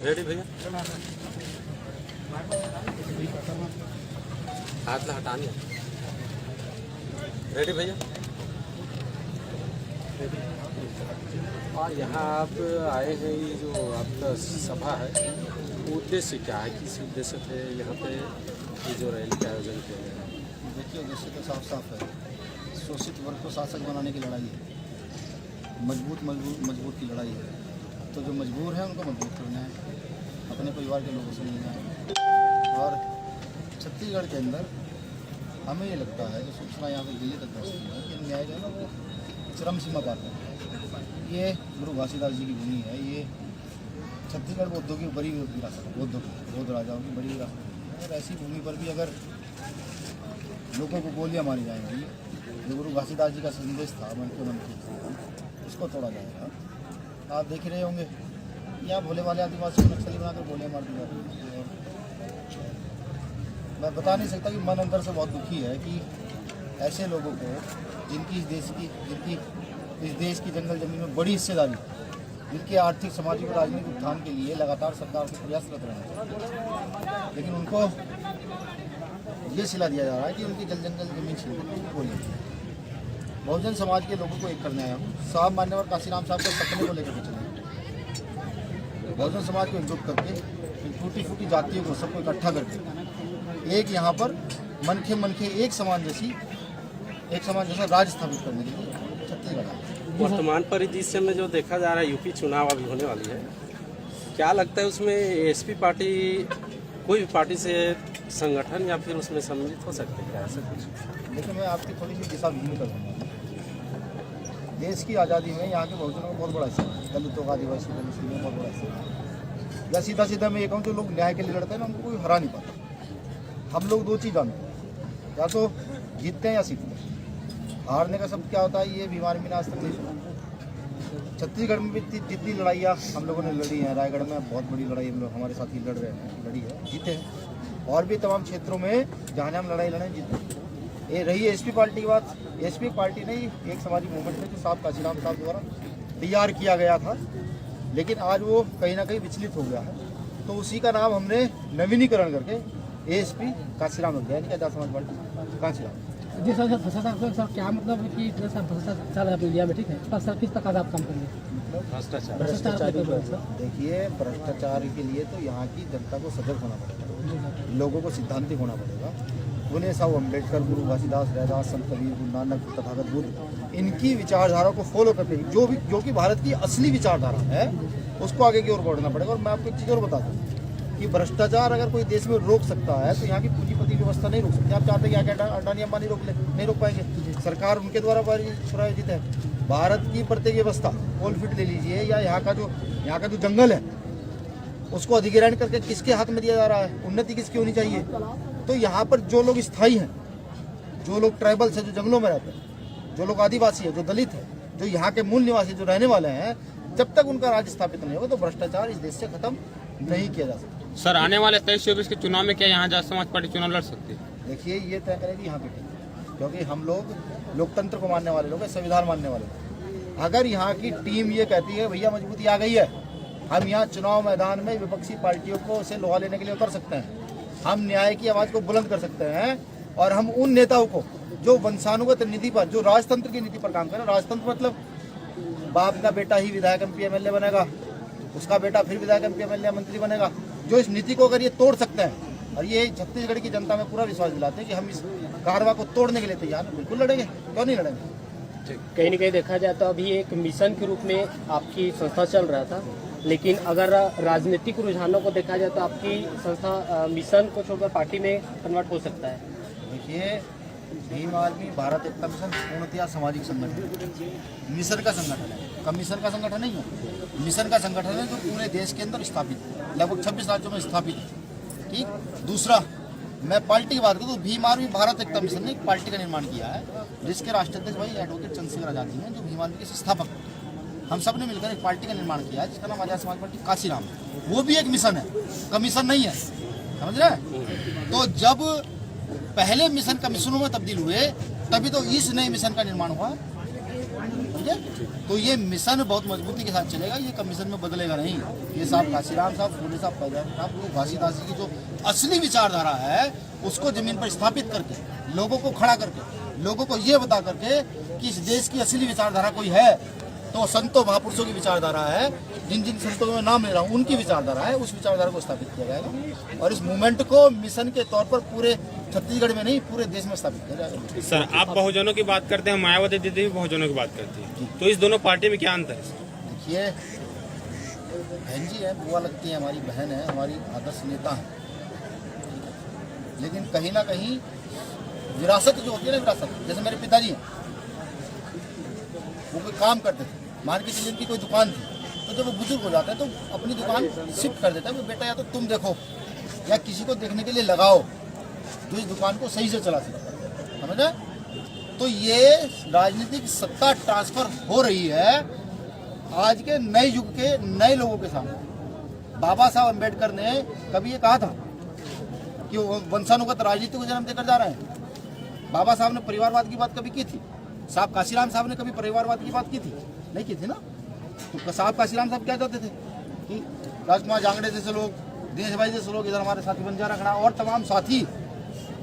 Ready भैया, हाथ ला हटानी है। रेडी भैया। और यहाँ आप आए हैं, ये जो आपका सभा है, उद्देश्य क्या है, किस उद्देश्य से यहाँ पे ये जो रैली का आयोजन किया गया है? देखिए, उद्देश्य तो साफ साफ है। शोषित वर्ग को शासक बनाने की लड़ाई है, मजबूत की लड़ाई है। तो जो मजबूर है उनको मजबूत करना है, अपने परिवार के लोगों से मिलना है। और छत्तीसगढ़ के अंदर हमें ये लगता है कि सूचना यहाँ से दिल्ली तक पहुँचती है कि न्याय जो है ना वो चरम सीमा पार है। ये गुरु घासीदास जी की भूमि है। ये छत्तीसगढ़ बौद्धों की बड़ी विरासत है, बौद्ध राजाओं की बड़ी विरासत है। और ऐसी भूमि पर भी अगर लोगों को गोलियां मारी जाएंगी, जो गुरु घासीदास जी का संदेश था मन के उसको तोड़ा जाएगा। आप देख रहे होंगे यहाँ भोले वाले आदिवासी नक्सली बनाकर गोलियां मार दी जाती हैं। और मैं बता नहीं सकता कि मन अंदर से बहुत दुखी है कि ऐसे लोगों को जिनकी इस देश की जंगल जमीन में बड़ी हिस्सेदारी, जिनके आर्थिक, सामाजिक और राजनीतिक उत्थान के लिए लगातार सरकार के प्रयासरत रहे हैं, लेकिन उनको ये सिला दिया जा रहा है कि उनकी जंगल जमीन छीन बोली। बहुजन समाज के लोगों को एक करने आया हूँ। साहब मान्यवर काशीराम साहब के सपने को लेकर चले, बहुजन समाज को एकजुट करके, इन टूटी फूटी जातियों को सबको इकट्ठा करके एक यहाँ पर मन के एक समान जैसा राज स्थापित करने के लिए छत्तीसगढ़। वर्तमान परिदृश्य में जो देखा जा रहा है, यूपी चुनाव अभी होने वाली है, क्या लगता है उसमें एसपी पार्टी कोई भी पार्टी से संगठन या फिर उसमें सम्मिलित हो सकते हैं, ऐसा कुछ? देखिए, मैं आपकी थोड़ी सी दिशा भूमि कर दूँगा। देश की आज़ादी में यहाँ के बहुजनों का बहुत बड़ा हिस्सा है, दलितों का, आदिवासी का, मुस्लिमों का बहुत बड़ा हिस्सा है। या सीधा मैं ये कहूँ, जो लोग न्याय के लिए लड़ते हैं ना, उनको कोई हरा नहीं पाता। हम लोग दो चीज़ जानते हैं, या तो जीतते हैं या सीखते हैं। हारने का सब क्या होता है, ये बीमारी में आज तक नहीं सुना। छत्तीसगढ़ में भी जितनी लड़ाइयाँ हम लोगों ने लड़ी हैं, रायगढ़ में बहुत बड़ी लड़ाई हम लोग, हमारे साथी लड़ रहे हैं, लड़ी है, जीते हैं। और भी तमाम क्षेत्रों में जहाँ हम लड़ाई लड़े जीते। ये रही एसपी पार्टी की बात। एसपी पार्टी ने एक समाजी मूवमेंट में जो साहब काशीराम साहब द्वारा तैयार किया गया था, लेकिन आज वो कहीं ना कहीं विचलित हो गया है। तो उसी का नाम हमने नवीनीकरण करके एसपी काशीराम रख दिया, यानी कि आजाद समाज पार्टी काशीराम। जी सर, भ्रष्टाचार क्या मतलब है कि इतना सा भ्रष्टाचार है इंडिया में, ठीक है, पर सर किस प्रकार आप काम करेंगे? भ्रष्टाचार देखिए, भ्रष्टाचार के लिए तो यहाँ की जनता को सजग होना पड़ेगा, लोगों को सिद्धांतिक होना पड़ेगा। फुले साहब अम्बेडकर, गुरु घासीदास, रैदास, संत कबीर, गुरु नानक, तथागत बुद्ध, इनकी विचारधारा को फॉलो करके जो कि भारत की असली विचारधारा है, उसको आगे की ओर बढ़ना पड़ेगा। और मैं आपको एक चीज़ और बता दूँ कि भ्रष्टाचार अगर कोई देश में रोक सकता है तो यहाँ की पूंजीपति व्यवस्था नहीं रोक सकती। आप चाहते हैं कि अडानी अंबानी रोक ले, नहीं रोक पाएंगे। सरकार उनके द्वारा प्रायोजित है। भारत की प्रत्येक व्यवस्था, कोलफील्ड ले लीजिए, या यहाँ का जो जंगल है, उसको अधिग्रहण करके किसके हाथ में दिया जा रहा है? उन्नति किसकी होनी चाहिए? तो यहाँ पर जो लोग स्थायी हैं, जो लोग ट्राइबल्स हैं, जो जंगलों में रहते हैं, जो लोग आदिवासी है, जो दलित है, जो यहाँ के मूल निवासी जो रहने वाले हैं, जब तक उनका राज्य स्थापित नहीं होगा तो भ्रष्टाचार इस देश से खत्म नहीं किया जा सकता। सर, आने वाले 23-24 के चुनाव में क्या यहाँ आजाद समाज पार्टी चुनाव लड़ सकती है? देखिए, ये तय करेगी यहाँ की टीम, क्योंकि हम लोग लोकतंत्र को मानने वाले लोग हैं, संविधान मानने वाले लोग। अगर यहाँ की टीम ये कहती है भैया मजबूती आ गई है, हम यहाँ चुनाव मैदान में विपक्षी पार्टियों को से लोहा लेने के लिए उतर सकते हैं, हम न्याय की आवाज़ को बुलंद कर सकते हैं, और हम उन नेताओं को जो वंशानुगत नीति पर, जो राजतंत्र की नीति पर काम करें, राजतंत्र मतलब बाप का बेटा ही विधायक MP MLA बनेगा, उसका बेटा फिर विधायक MP MLA मंत्री बनेगा, जो इस नीति को अगर ये तोड़ सकते हैं, और ये छत्तीसगढ़ की जनता में पूरा विश्वास दिलाते हैं कि हम इस कारवा को तोड़ने के लिए तैयार हैं, बिल्कुल लड़ेंगे, क्यों नहीं लड़ेंगे। कहीं न कहीं देखा जाए तो अभी एक मिशन के रूप में आपकी संस्था चल रहा था, लेकिन अगर राजनीतिक रुझानों को देखा जाए तो आपकी संस्था मिशन को छोड़कर पार्टी में कन्वर्ट हो सकता है। देखिए, भीम आर्मी भारत एकता मिशन पूर्णतया सामाजिक संगठन, मिशन का संगठन है, कमीशन का संगठन नहीं है, मिशन का संगठन है जो पूरे देश के अंदर स्थापित है, लगभग 26 राज्यों में स्थापित है। ठीक। दूसरा, मैं पार्टी की बात करूँ तो भीम आर्मी भारत एकता मिशन ने एक पार्टी का निर्माण किया है, जिसके राष्ट्राध्यक्ष भाई एडवोकेट चंद्रशेखर आजाद जी हैं, जो भीम आर्मी के संस्थापक। हम सब ने मिलकर एक पार्टी का निर्माण किया है जिसका नाम आजाद समाज पार्टी काशीराम है। वो भी एक मिशन है, कमीशन नहीं है, समझ रहे हैं? तो जब पहले मिशन कमीशनों में तब्दील हुए, तभी तो इस नए मिशन का निर्माण हुआ। ठीक है। तो ये मिशन बहुत मजबूती के साथ चलेगा, ये कमीशन में बदलेगा नहीं। ये साहब काशीराम साहब, फूले साहब, पैजान साहब, वो घासीदास जी की जो असली विचारधारा है उसको जमीन पर स्थापित करके, लोगों को खड़ा करके, लोगों को ये बता करके कि इस देश की असली विचारधारा कोई है तो संतों महापुरुषों की विचारधारा है, जिन जिन संतों का मैं नाम ले रहा हूँ उनकी विचारधारा है, उस विचारधारा को स्थापित किया जाएगा और इस मूवमेंट को मिशन के तौर पर पूरे छत्तीसगढ़ में नहीं पूरे देश में स्थापित किया जाएगा। सर, आप बहुजनों की बात करते हैं, मायावती दीदी भी बहुजनों की बात करती है, तो इस दोनों पार्टी में क्या अंतर है? देखिए, बहन जी है, बुआ लगती है, हमारी बहन है, हमारी आदर्श नेता है, लेकिन कहीं ना कहीं विरासत जो होती है ना, विरासत, जैसे मेरे पिताजी हैं, वो कोई काम करते थे, मान के चलिए उनकी कोई दुकान थी, तो जब वो बुजुर्ग हो जाता है तो अपनी दुकान शिफ्ट कर देता है, वो बेटा या तो तुम देखो या किसी को देखने के लिए लगाओ जो इस दुकान को सही से चला सके, समझे? तो ये राजनीतिक सत्ता ट्रांसफर हो रही है आज के नए युग के नए लोगों के सामने। बाबा साहब अम्बेडकर ने कभी ये कहा था कि वो वंशानुगत राजनीति को जन्म देकर जा रहे हैं। बाबा साहब ने परिवारवाद की बात कभी की थी? साहब काशीराम साहब ने कभी परिवारवाद की बात की थी? नहीं की थी ना। तो साहब काशीराम साहब क्या चाहते थे कि राजकुमार जांगड़े जैसे लोग, दिनेश भाई जैसे लोग, इधर हमारे साथी बंजारा खड़ा और तमाम साथी,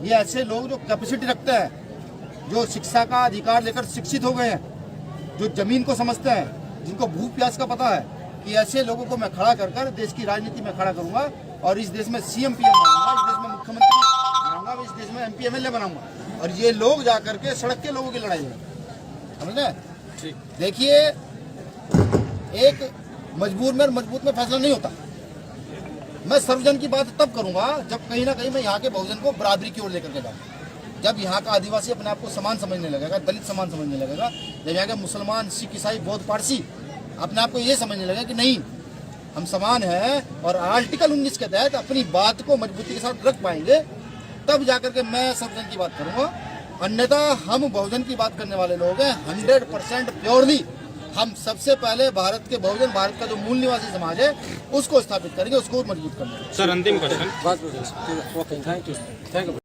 ये ऐसे लोग जो कैपेसिटी रखते हैं, जो शिक्षा का अधिकार लेकर शिक्षित हो गए हैं, जो जमीन को समझते हैं, जिनको भूख प्यास का पता है, कि ऐसे लोगों को मैं खड़ा कर कर देश की राजनीति में खड़ा करूंगा और इस देश में सीएम पीएम बनाऊंगा, इस देश में मुख्यमंत्री बनाऊंगा, इस देश में एमपी एमएलए बनाऊंगा और ये लोग जा करके सड़क के लोगों की लड़ाई लड़ेंगे। समझे? देखिए, एक मजबूत में फैसला नहीं होता। मैं सर्वजन की बात तब करूंगा जब कहीं ना कहीं मैं यहाँ के बहुजन को बराबरी की ओर लेकर के जाऊंगा, जब यहाँ का आदिवासी अपने आप को समान समझने लगेगा, दलित समान समझने लगेगा, जब यहाँ के मुसलमान, सिख, ईसाई, बौद्ध, पारसी अपने आप को ये समझने लगेगा कि नहीं, हम समान हैं और आर्टिकल 19 के तहत अपनी बात को मजबूती के साथ रख पाएंगे, तब जाकर के मैं सर्वजन की बात करूंगा। अन्यथा हम बहुजन की बात करने वाले लोग हैं, 100% प्योरली हम सबसे पहले भारत के बहुजन, भारत का जो मूल निवासी समाज है उसको स्थापित करेंगे, उसको मजबूत करेंगे। सर, अंतिम क्वेश्चन। Okay, thank you.